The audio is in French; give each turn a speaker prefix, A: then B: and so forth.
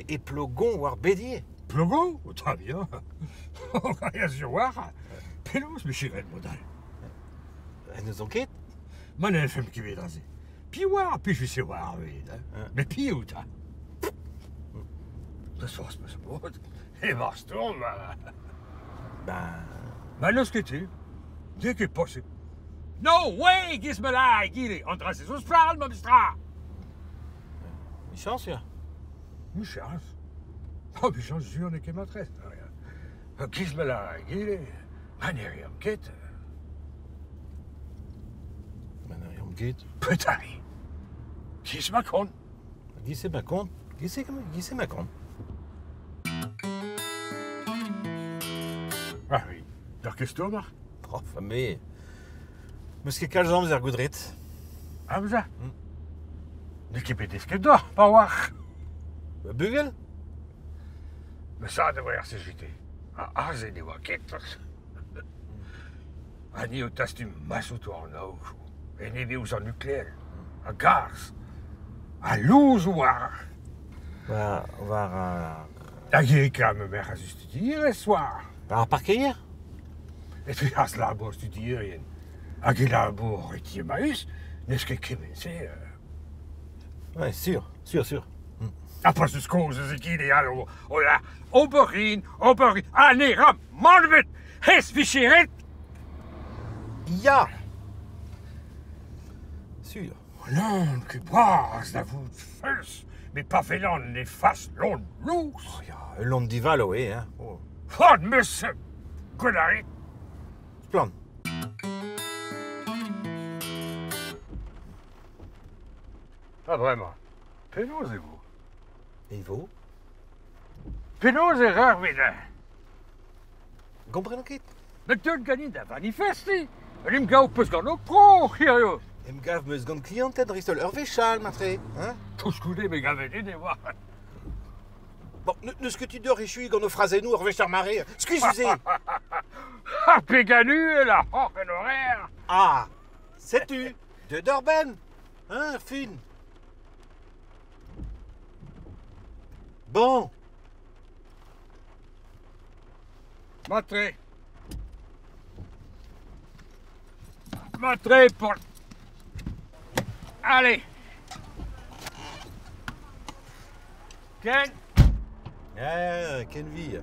A: Et plogon war bédier.
B: Plogo? Très bien. On va rien se voir. Pelouse, mais j'irai le modal.
A: Elle nous enquête.
B: Manen fem qui veut raser. Puis voir, puis je sais voir, oui. Mais puis où t'as? Ça se passe pas ce mot. Et baston,
A: Ben...
B: là, ce que tu dès que possible. No way, gis me là, giri. On trace sous spral, mon bistra.
A: Une chance, ja.
B: Une chance. Oh, puis chance, je suis ma maîtresse. Gis me là, giri. Manier, on quitte.
A: Ben, je omgeet.
B: Putain. Gis ma con.
A: Qui c'est ma compte? Qui c'est ma compte?
B: Ah oui. Daar qu'est-ce que tu as?
A: Oh, famille. Misschien kan je er goed rit.
B: Ah, vous ça? L'équipe est disque d'or, pas voir.
A: Bugel?
B: Mais ça devrait être agité. Ah, c'est des waquettes. Annie au tastum massou tourneau. Et n'est aux en nucléaire. À gaz. À louzoir.
A: Waar...
B: Daar ga ik aan mijn weg gaan studeren, zwaar.
A: Waar parkeer?
B: Et puis à ce labo studeren. À quel labo est-il maïs? N'est-ce que commencer?
A: Ouais, sûr.
B: Après ce cause, c'est qui idéal. Oh là, Oberyn. Ah, nee, ram, manwit. Hes ficheret.
A: Ja! Sûr.
B: Non, que boise la voûte fels. Mais pas fait l'on les faces l'on loose.
A: Oh, ja, een long dival, oui, hein. Oh.
B: Fort, monsieur. Godarit.
A: Plan.
B: Ah, vraiment. Penosez-vous.
A: Et vous?
B: Penose rare, mesdames.
A: Comprends enquête?
B: Mais tu gagnes d'un manifesti. Lim gauw pas gan ook pro, hier, joh.
A: Hem gaf meus gant klientet ristol ur vechal, matre. Hein?
B: Tous coudés, mais gavet, et voir.
A: Bon, neus que tu dors et chui gant o frazennou ur vechar mare. Excusez!
B: Ah, péganu, là, oh, un horaire.
A: Ah! Sais-tu? De Dorben! Hein, fin? Bon!
B: Matré. Matré pour... Allez. Ken?
A: Ken vie.